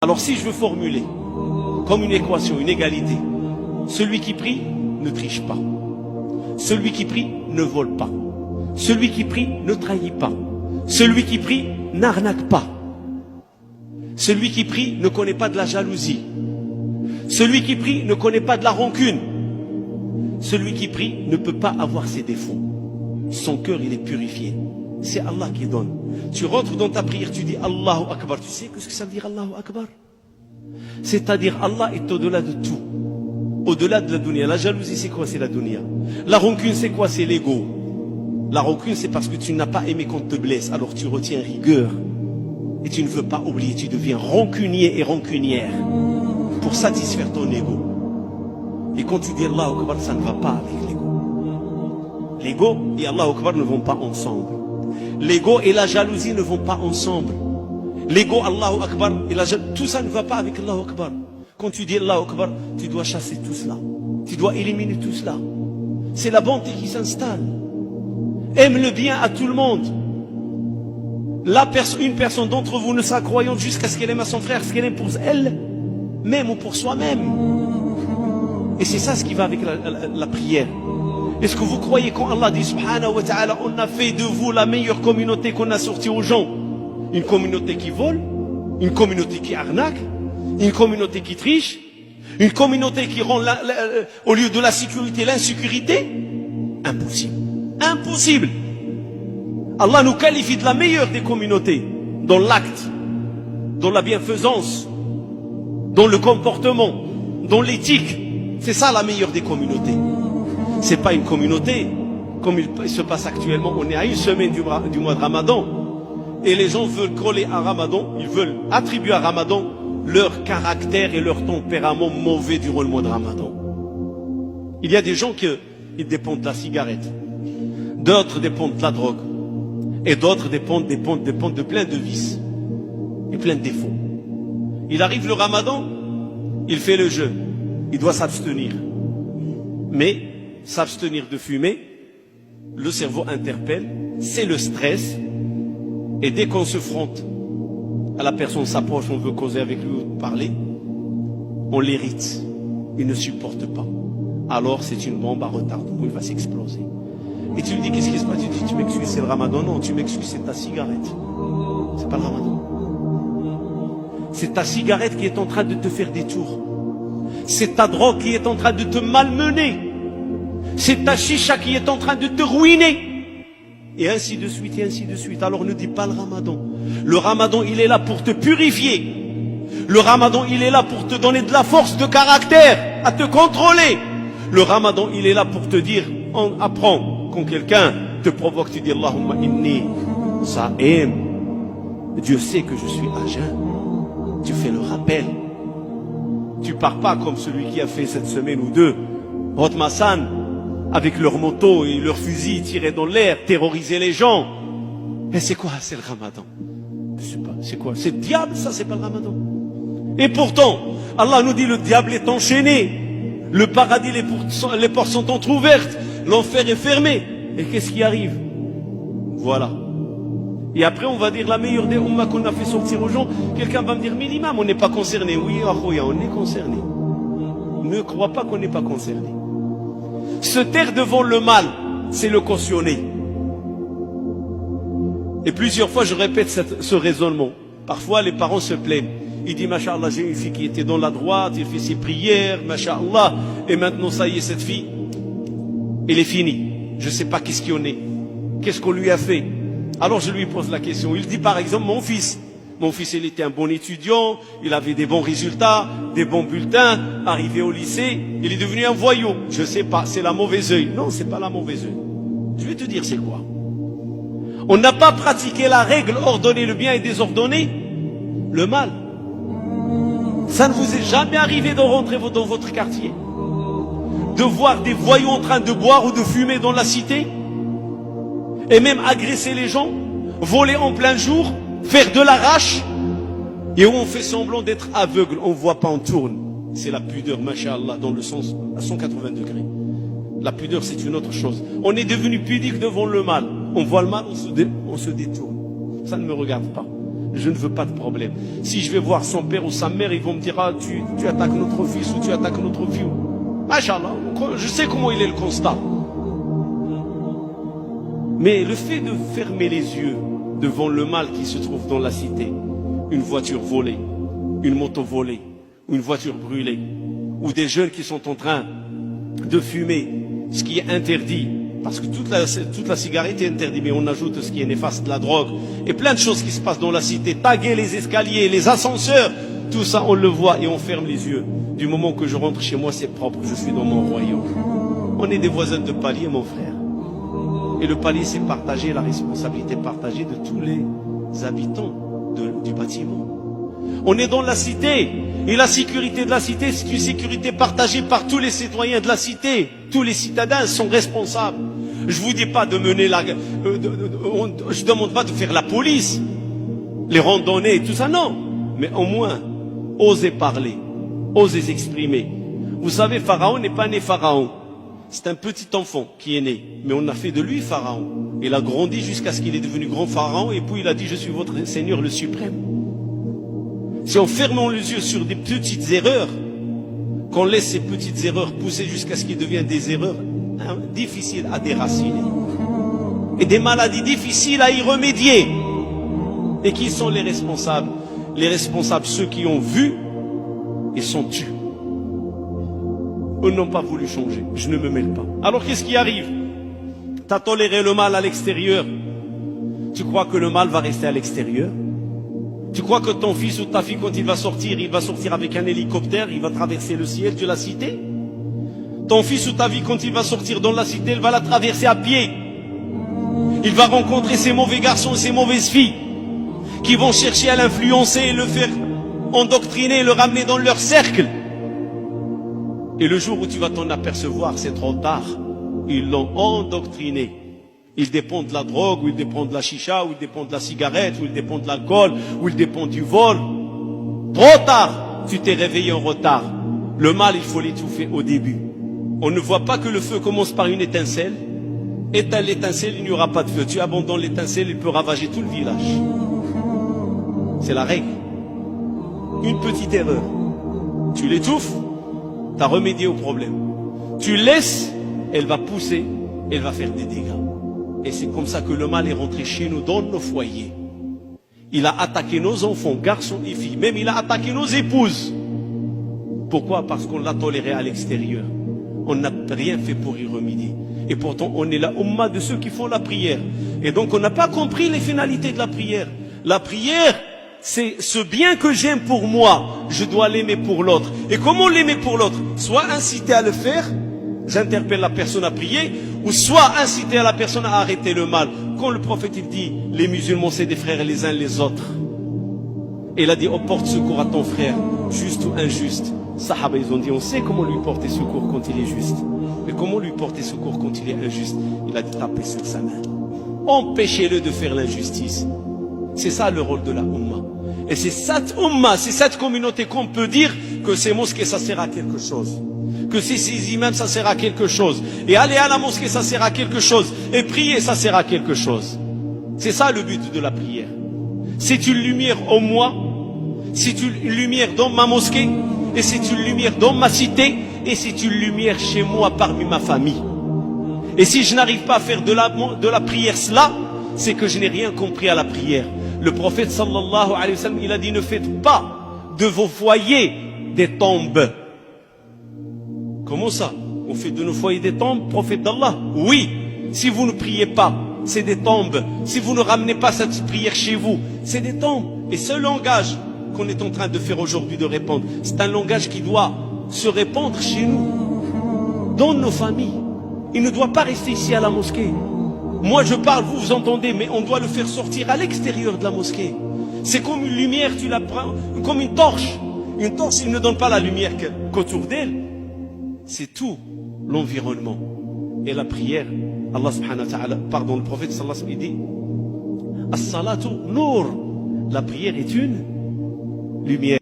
Alors si je veux formuler comme une équation, une égalité, celui qui prie ne triche pas. Celui qui prie ne vole pas. Celui qui prie ne trahit pas. Celui qui prie n'arnaque pas. Celui qui prie ne connaît pas de la jalousie. Celui qui prie ne connaît pas de la rancune. Celui qui prie ne peut pas avoir ses défauts. Son cœur, il est purifié. C'est Allah qui donne. Tu rentres dans ta prière, tu dis Allahu Akbar. Tu sais ce que ça veut dire Allahu Akbar? C'est-à-dire Allah est au-delà de tout. Au-delà de la dunya. La jalousie, c'est quoi? C'est la dunya. La rancune, c'est quoi? C'est l'ego. La rancune, c'est parce que tu n'as pas aimé qu'on te blesse. Alors tu retiens rigueur. Et tu ne veux pas oublier. Tu deviens rancunier et rancunière pour satisfaire ton ego. Et quand tu dis Allahu Akbar, ça ne va pas avec l'ego. L'ego et Allahu Akbar ne vont pas ensemble. L'ego et la jalousie ne vont pas ensemble. L'ego, Allahu Akbar et la jalousie, tout ça ne va pas avec Allahu Akbar. Quand tu dis Allahu Akbar, tu dois chasser tout cela. Tu dois éliminer tout cela. C'est la bonté qui s'installe. Aime le bien à tout le monde. Une personne d'entre vous ne sera croyante jusqu'à ce qu'elle aime à son frère, ce qu'elle aime pour elle, même ou pour soi-même. Et c'est ça ce qui va avec la prière. Est-ce que vous croyez quand Allah dit subhanahu wa ta'ala, on a fait de vous la meilleure communauté qu'on a sortie aux gens? Une communauté qui vole, une communauté qui arnaque, une communauté qui triche, une communauté qui rend au lieu de la sécurité l'insécurité? Impossible. Impossible. Allah nous qualifie de la meilleure des communautés, dans l'acte, dans la bienfaisance, dans le comportement, dans l'éthique. C'est ça la meilleure des communautés. C'est pas une communauté comme il se passe actuellement. On est à une semaine du mois de Ramadan et les gens veulent coller à Ramadan, ils veulent attribuer à Ramadan leur caractère et leur tempérament mauvais durant le mois de Ramadan. Il y a des gens qui dépendent de la cigarette, d'autres dépendent de la drogue et d'autres dépendent de plein de vices et plein de défauts. Il arrive le Ramadan, il fait le jeûne, il doit s'abstenir. Mais s'abstenir de fumer, le cerveau interpelle, c'est le stress. Et dès qu'on se fronte à la personne, s'approche, on veut causer avec lui ou parler, on l'irrite. Il ne supporte pas. Alors c'est une bombe à retardement, il va s'exploser. Et tu lui dis, qu'est-ce qui se passe? Tu dis, tu m'excuses, c'est le Ramadan. Non, tu m'excuses, c'est ta cigarette. C'est pas le Ramadan. C'est ta cigarette qui est en train de te faire des tours. C'est ta drogue qui est en train de te malmener. C'est ta chicha qui est en train de te ruiner. Et ainsi de suite, et ainsi de suite. Alors ne dis pas le Ramadan. Le Ramadan, il est là pour te purifier. Le Ramadan, il est là pour te donner de la force de caractère, à te contrôler. Le Ramadan, il est là pour te dire, apprends, quand quelqu'un te provoque, tu dis Allahumma inni sa'im. Dieu sait que je suis à jeun. Tu fais le rappel. Tu pars pas comme celui qui a fait cette semaine ou deux, Rotmassan, avec leurs motos et leurs fusils tirés dans l'air, terroriser les gens. Et c'est quoi? C'est le Ramadan. Je sais pas, c'est quoi? C'est le diable, ça, c'est pas le Ramadan. Et pourtant, Allah nous dit le diable est enchaîné. Le paradis, les portes sont entrouvertes. L'enfer est fermé. Et qu'est-ce qui arrive? Voilà. Et après, on va dire la meilleure des ummas qu'on a fait sortir aux gens. Quelqu'un va me dire, mais l'imam, on n'est pas concerné. Oui, akhoya, on est concerné. Ne crois pas qu'on n'est pas concerné. Se taire devant le mal, c'est le cautionner. Et plusieurs fois, je répète ce raisonnement. Parfois, les parents se plaignent. Ils disent, Masha'Allah, j'ai une fille qui était dans la droite, elle fait ses prières, Masha'Allah. Et maintenant, ça y est, cette fille, elle est finie. Je ne sais pas qu'est-ce qu'il en est. Qu'est-ce qu'on lui a fait? Alors je lui pose la question. Il dit par exemple, mon fils, il était un bon étudiant, il avait des bons résultats, des bons bulletins, arrivé au lycée, il est devenu un voyou. Je sais pas, c'est la mauvaise œil. Non, c'est pas la mauvaise œil. Je vais te dire c'est quoi. On n'a pas pratiqué la règle, ordonner le bien et désordonner le mal. Ça ne vous est jamais arrivé de rentrer dans votre quartier, de voir des voyous en train de boire ou de fumer dans la cité, et même agresser les gens, voler en plein jour, faire de l'arrache, et où on fait semblant d'être aveugle, on ne voit pas, on tourne. C'est la pudeur, masha'Allah, dans le sens à 180 degrés. La pudeur, c'est une autre chose. On est devenu pudique devant le mal. On voit le mal, on se détourne. Ça ne me regarde pas. Je ne veux pas de problème. Si je vais voir son père ou sa mère, ils vont me dire, ah, tu attaques notre fils ou tu attaques notre fille. Machallah, je sais comment il est le constat. Mais le fait de fermer les yeux devant le mal qui se trouve dans la cité, une voiture volée, une moto volée, une voiture brûlée, ou des jeunes qui sont en train de fumer, ce qui est interdit, parce que toute la cigarette est interdite, mais on ajoute ce qui est néfaste, de la drogue, et plein de choses qui se passent dans la cité, taguer les escaliers, les ascenseurs, tout ça on le voit et on ferme les yeux. Du moment que je rentre chez moi, c'est propre, je suis dans mon royaume. On est des voisins de palier, mon frère. Et le palier, c'est partagé, la responsabilité partagée de tous les habitants du bâtiment. On est dans la cité, et la sécurité de la cité, c'est une sécurité partagée par tous les citoyens de la cité. Tous les citadins sont responsables. Je vous dis pas de mener je demande pas de faire la police, les randonnées, tout ça, non. Mais au moins, osez parler, osez exprimer. Vous savez, Pharaon n'est pas né Pharaon. C'est un petit enfant qui est né, mais on a fait de lui Pharaon. Il a grandi jusqu'à ce qu'il est devenu grand Pharaon, et puis il a dit, je suis votre Seigneur le suprême. Si on ferme les yeux sur des petites erreurs, qu'on laisse ces petites erreurs pousser jusqu'à ce qu'ils deviennent des erreurs difficiles à déraciner, et des maladies difficiles à y remédier. Et qui sont les responsables? Les responsables, ceux qui ont vu et sont tus. Eux n'ont pas voulu changer. Je ne me mêle pas. Alors qu'est-ce qui arrive? Tu as toléré le mal à l'extérieur. Tu crois que le mal va rester à l'extérieur? Tu crois que ton fils ou ta fille, quand il va sortir avec un hélicoptère, il va traverser le ciel de la cité? Ton fils ou ta fille, quand il va sortir dans la cité, il va la traverser à pied. Il va rencontrer ces mauvais garçons et ces mauvaises filles qui vont chercher à l'influencer et le faire endoctriner et le ramener dans leur cercle. Et le jour où tu vas t'en apercevoir, c'est trop tard. Ils l'ont endoctriné. Ils dépendent de la drogue, ou ils dépendent de la chicha, ou ils dépendent de la cigarette, ou ils dépendent de l'alcool, ou ils dépendent du vol. Trop tard, tu t'es réveillé en retard. Le mal, il faut l'étouffer au début. On ne voit pas que le feu commence par une étincelle. Éteins l'étincelle, il n'y aura pas de feu. Tu abandonnes l'étincelle, il peut ravager tout le village. C'est la règle. Une petite erreur. Tu l'étouffes, tu as remédié au problème. Tu laisses, elle va pousser, elle va faire des dégâts. Et c'est comme ça que le mal est rentré chez nous, dans nos foyers. Il a attaqué nos enfants, garçons et filles. Même il a attaqué nos épouses. Pourquoi? Parce qu'on l'a toléré à l'extérieur. On n'a rien fait pour y remédier. Et pourtant, on est la umma de ceux qui font la prière. Et donc, on n'a pas compris les finalités de la prière. La prière, c'est ce bien que j'aime pour moi, je dois l'aimer pour l'autre. Et comment l'aimer pour l'autre? Soit inciter à le faire, j'interpelle la personne à prier, ou soit inciter à la personne à arrêter le mal. Quand le prophète il dit, les musulmans c'est des frères les uns les autres. Et il a dit, oh, porte secours à ton frère, juste ou injuste. Sahaba, ils ont dit, on sait comment lui porter secours quand il est juste. Mais comment lui porter secours quand il est injuste? Il a dit, taper sur sa main. Empêchez-le de faire l'injustice. C'est ça le rôle de la Ummah. Et c'est cette Ummah, c'est cette communauté qu'on peut dire que ces mosquées, ça sert à quelque chose. Que ces imams, ça sert à quelque chose. Et aller à la mosquée, ça sert à quelque chose. Et prier, ça sert à quelque chose. C'est ça le but de la prière. C'est une lumière en moi, c'est une lumière dans ma mosquée, et c'est une lumière dans ma cité, et c'est une lumière chez moi parmi ma famille. Et si je n'arrive pas à faire de la prière cela, c'est que je n'ai rien compris à la prière. Le prophète sallallahu alayhi wa sallam, il a dit, ne faites pas de vos foyers des tombes. Comment ça? On fait de nos foyers des tombes, prophète d'Allah? Oui, si vous ne priez pas, c'est des tombes. Si vous ne ramenez pas cette prière chez vous, c'est des tombes. Et ce langage qu'on est en train de faire aujourd'hui, de répandre, c'est un langage qui doit se répandre chez nous, dans nos familles. Il ne doit pas rester ici à la mosquée. Moi je parle, vous vous entendez, mais on doit le faire sortir à l'extérieur de la mosquée. C'est comme une lumière, tu la prends, comme une torche. Une torche, il ne donne pas la lumière qu'autour d'elle. C'est tout l'environnement. Et la prière, Allah subhanahu wa ta'ala, pardon, le prophète sallallahu alayhi wa sallam, il dit, As-salatu nour. La prière est une lumière.